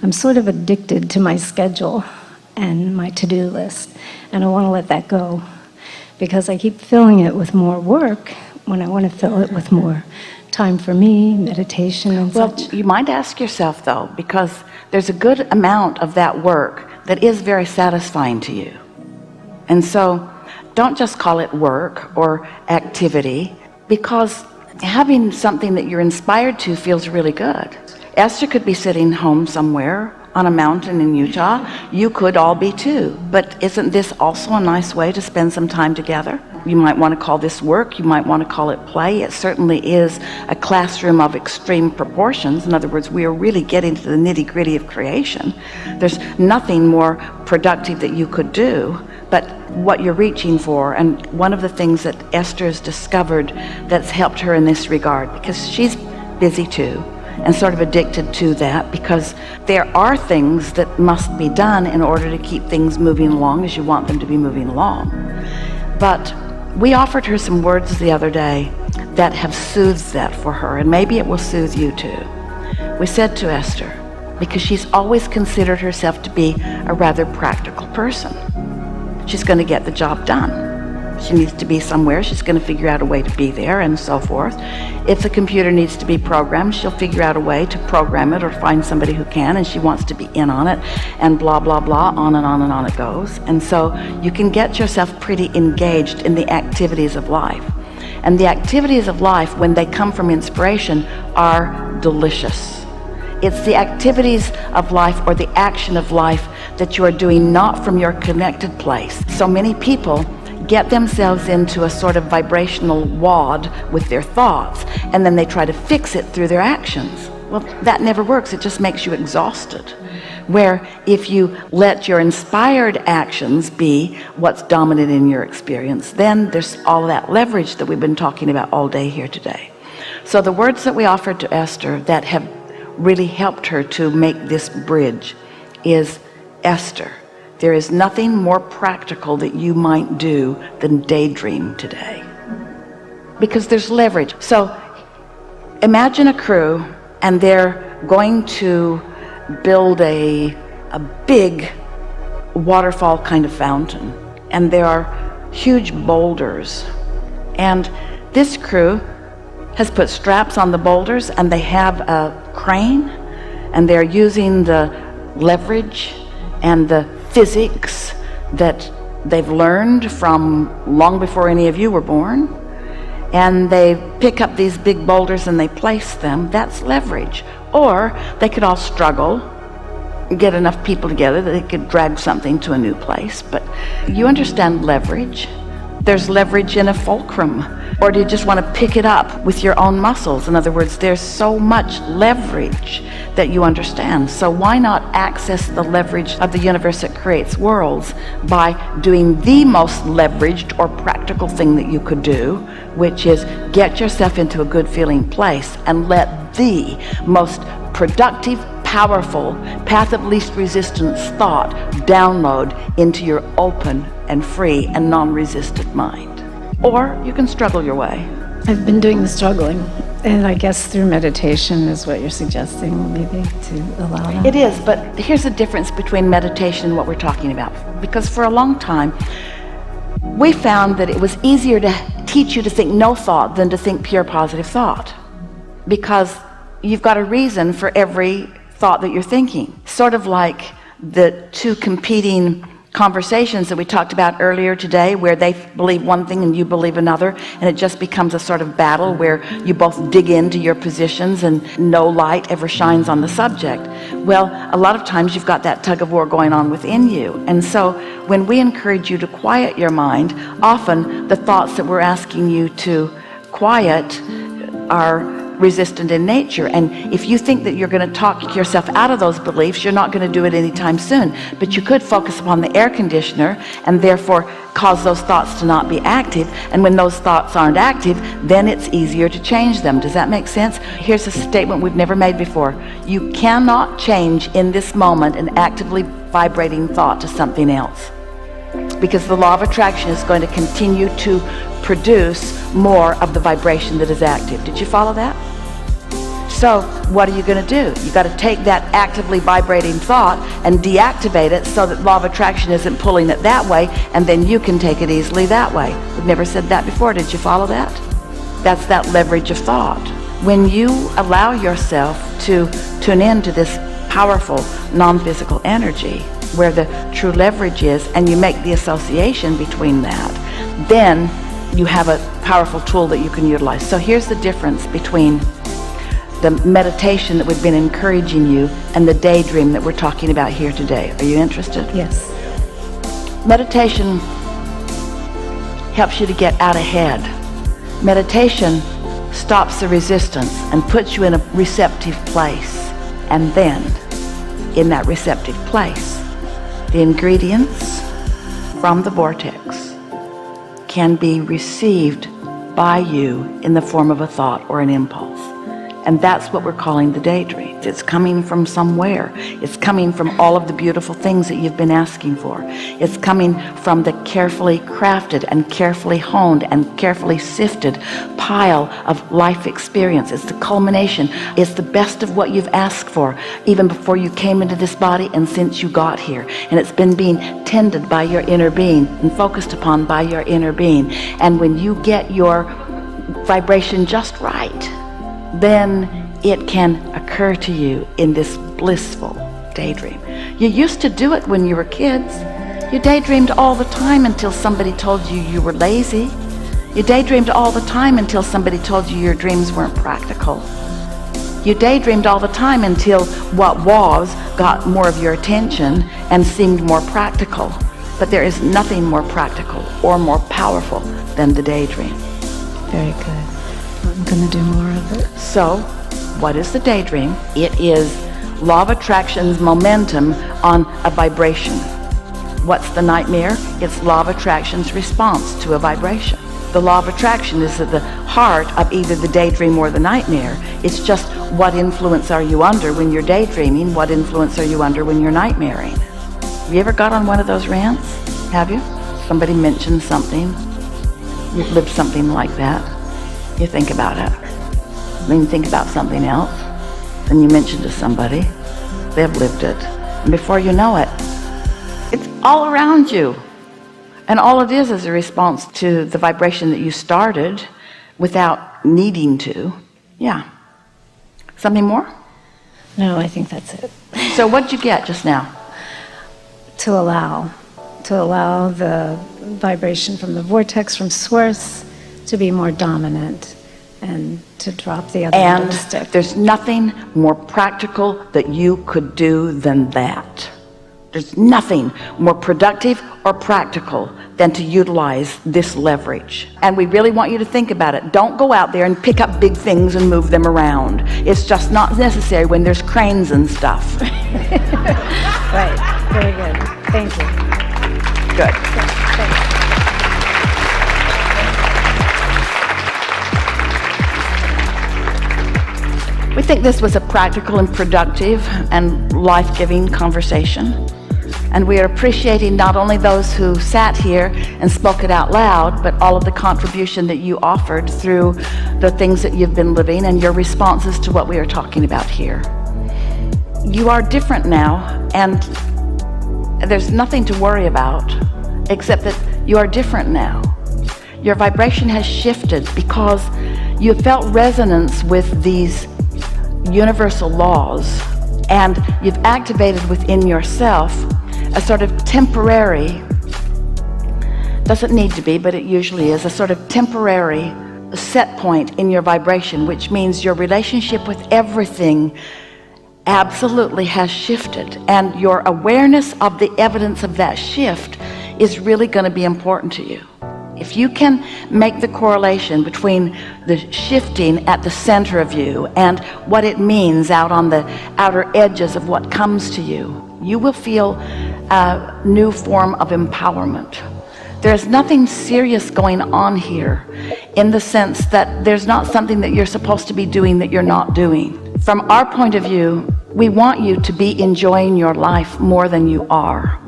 I'm sort of addicted to my schedule and my to-do list, and I want to let that go because I keep filling it with more work when I want to fill it with more time for me, meditation and such. Well, you might ask yourself though, because there's a good amount of that work that is very satisfying to you. And so don't just call it work or activity, because having something that you're inspired to feels really good. Esther could be sitting home somewhere on a mountain in Utah. You could all be too. But isn't this also a nice way to spend some time together? You might want to call this work. You might want to call it play. It certainly is a classroom of extreme proportions. In other words, we are really getting to the nitty-gritty of creation. There's nothing more productive that you could do but what you're reaching for. And one of the things that Esther has discovered that's helped her in this regard, because she's busy too and sort of addicted to that, because there are things that must be done in order to keep things moving along as you want them to be moving along. But we offered her some words the other day that have soothed that for her, and maybe it will soothe you too. We said to Esther, because she's always considered herself to be a rather practical person, she's going to get the job done. She needs to be somewhere, she's going to figure out a way to be there, and so forth. If the computer needs to be programmed, she'll figure out a way to program it or find somebody who can, and she wants to be in on it, and blah blah blah, on and on and on it goes. And so you can get yourself pretty engaged in the activities of life. And the activities of life, when they come from inspiration, are delicious. It's the activities of life or the action of life that you are doing not from your connected place. So many people get themselves into a sort of vibrational wad with their thoughts, and then they try to fix it through their actions. Well, that never works. It just makes you exhausted. Where if you let your inspired actions be what's dominant in your experience, then there's all that leverage that we've been talking about all day here today. So the words that we offered to Esther that have really helped her to make this bridge is, Esther, there is nothing more practical that you might do than daydream today, because there's leverage. So imagine a crew, and they're going to build a big waterfall kind of fountain, and there are huge boulders, and this crew has put straps on the boulders, and they have a crane, and they're using the leverage and the physics that they've learned from long before any of you were born, and they pick up these big boulders and they place them. That's leverage. Or they could all struggle, get enough people together that they could drag something to a new place. But you understand leverage. There's leverage in a fulcrum. Or do you just want to pick it up with your own muscles? In other words, there's so much leverage that you understand. So why not access the leverage of the universe that creates worlds by doing the most leveraged or practical thing that you could do, which is get yourself into a good feeling place and let the most productive, powerful, path of least resistance thought download into your open and free and non-resistant mind. Or you can struggle your way. I've been doing the struggling, and I guess through meditation is what you're suggesting, maybe, to allow that. It is, but here's the difference between meditation and what we're talking about. Because for a long time, we found that it was easier to teach you to think no thought than to think pure positive thought. Because you've got a reason for every thought that you're thinking. Sort of like the two competing conversations that we talked about earlier today, where they believe one thing and you believe another, and it just becomes a sort of battle where you both dig into your positions and no light ever shines on the subject. Well, a lot of times you've got that tug of war going on within you. And so when we encourage you to quiet your mind, often the thoughts that we're asking you to quiet are resistant in nature. And if you think that you're going to talk yourself out of those beliefs, you're not going to do it anytime soon. But you could focus upon the air conditioner and therefore cause those thoughts to not be active. And when those thoughts aren't active, then it's easier to change them. Does that make sense? Here's a statement we've never made before. You cannot change in this moment an actively vibrating thought to something else, because the law of attraction is going to continue to produce more of the vibration that is active. Did you follow that? So what are you going to do? You got to take that actively vibrating thought and deactivate it so that law of attraction isn't pulling it that way, and then you can take it easily that way. We've never said that before. Did you follow that? That's that leverage of thought. When you allow yourself to tune into this powerful non-physical energy where the true leverage is, and you make the association between that, then you have a powerful tool that you can utilize. So here's the difference between the meditation that we've been encouraging you and the daydream that we're talking about here today. Are you interested? Yes. Meditation helps you to get out ahead. Meditation stops the resistance and puts you in a receptive place. And then, in that receptive place, the ingredients from the vortex can be received by you in the form of a thought or an impulse. And that's what we're calling the daydream. It's coming from somewhere. It's coming from all of the beautiful things that you've been asking for. It's coming from the carefully crafted and carefully honed and carefully sifted pile of life experience. It's the culmination. It's the best of what you've asked for, even before you came into this body and since you got here. And it's been being tended by your inner being and focused upon by your inner being. And when you get your vibration just right, then it can occur to you in this blissful daydream. You used to do it when you were kids. You daydreamed all the time until somebody told you you were lazy. You daydreamed all the time until somebody told you your dreams weren't practical. You daydreamed all the time until what was got more of your attention and seemed more practical. But there is nothing more practical or more powerful than the daydream. Very good. I'm going to do more of it. So, what is the daydream? It is law of attraction's momentum on a vibration. What's the nightmare? It's law of attraction's response to a vibration. The law of attraction is at the heart of either the daydream or the nightmare. It's just what influence are you under when you're daydreaming? What influence are you under when you're nightmaring? Have you ever got on one of those rants? Have you? Somebody mentioned something. You've lived something like that. You think about it. Then you think about something else. Then you mention to somebody. They've lived it. And before you know it, it's all around you. And all it is a response to the vibration that you started without needing to. Yeah. Something more? No, I think that's it. So what'd you get just now? To allow the vibration from the vortex, from source, to be more dominant and to drop the other end of the stick. There's nothing more practical that you could do than that. There's nothing more productive or practical than to utilize this leverage. And we really want you to think about it. Don't go out there and pick up big things and move them around. It's just not necessary when there's cranes and stuff. Right. Very good. Thank you. Good. Thanks. We think this was a practical and productive and life-giving conversation. And we are appreciating not only those who sat here and spoke it out loud, but all of the contribution that you offered through the things that you've been living and your responses to what we are talking about here. You are different now, and there's nothing to worry about except that you are different now. Your vibration has shifted because you felt resonance with these universal laws, and you've activated within yourself a sort of temporary, doesn't need to be, but it usually is, a sort of temporary set point in your vibration, which means your relationship with everything absolutely has shifted, and your awareness of the evidence of that shift is really going to be important to you. If you can make the correlation between the shifting at the center of you and what it means out on the outer edges of what comes to you, you will feel a new form of empowerment. There's nothing serious going on here in the sense that there's not something that you're supposed to be doing that you're not doing. From our point of view, we want you to be enjoying your life more than you are.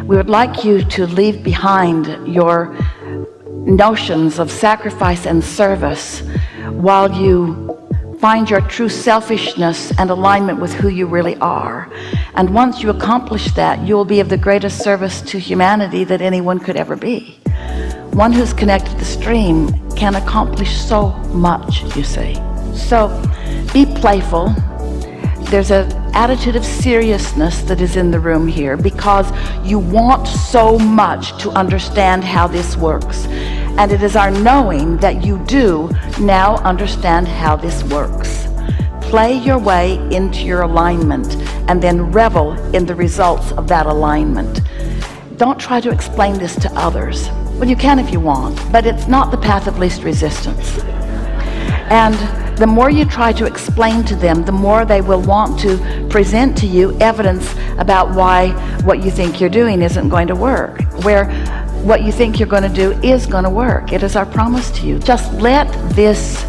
We would like you to leave behind your notions of sacrifice and service while you find your true selfishness and alignment with who you really are. And once you accomplish that, you will be of the greatest service to humanity that anyone could ever be. One who's connected to the stream can accomplish so much, you see. So be playful. There's an attitude of seriousness that is in the room here because you want so much to understand how this works. And it is our knowing that you do now understand how this works. Play your way into your alignment and then revel in the results of that alignment. Don't try to explain this to others. Well, you can if you want, but it's not the path of least resistance. And the more you try to explain to them, the more they will want to present to you evidence about why what you think you're doing isn't going to work, where what you think you're going to do is going to work. It is our promise to you. Just let this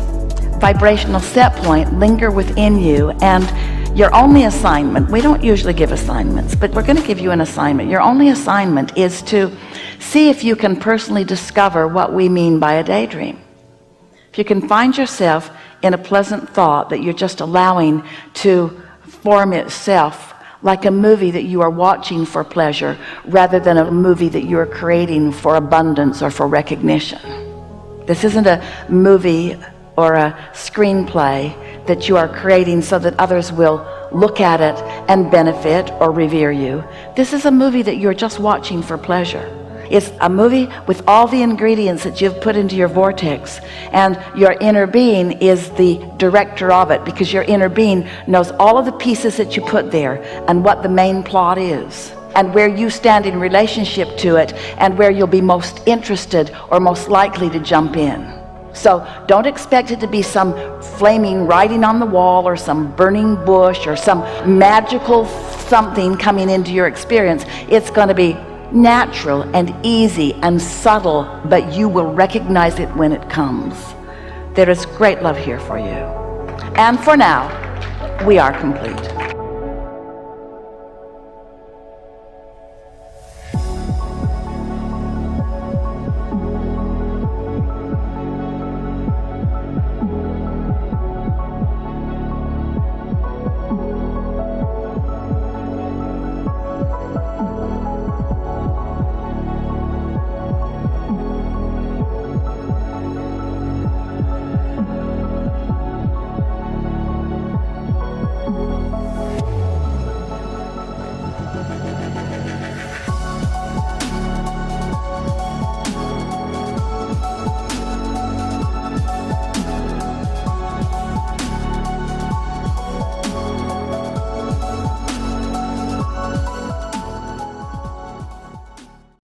vibrational set point linger within you, and your only assignment, we don't usually give assignments, but we're going to give you an assignment. Your only assignment is to see if you can personally discover what we mean by a daydream. If you can find yourself in a pleasant thought that you're just allowing to form itself like a movie that you are watching for pleasure rather than a movie that you are creating for abundance or for recognition. This isn't a movie or a screenplay that you are creating so that others will look at it and benefit or revere you. This is a movie that you're just watching for pleasure. It's a movie with all the ingredients that you've put into your vortex, and your inner being is the director of it, because your inner being knows all of the pieces that you put there and what the main plot is and where you stand in relationship to it and where you'll be most interested or most likely to jump in. So don't expect it to be some flaming writing on the wall or some burning bush or some magical something coming into your experience. It's going to be natural and easy and subtle, but you will recognize it when it comes. There is great love here for you. And for now, we are complete.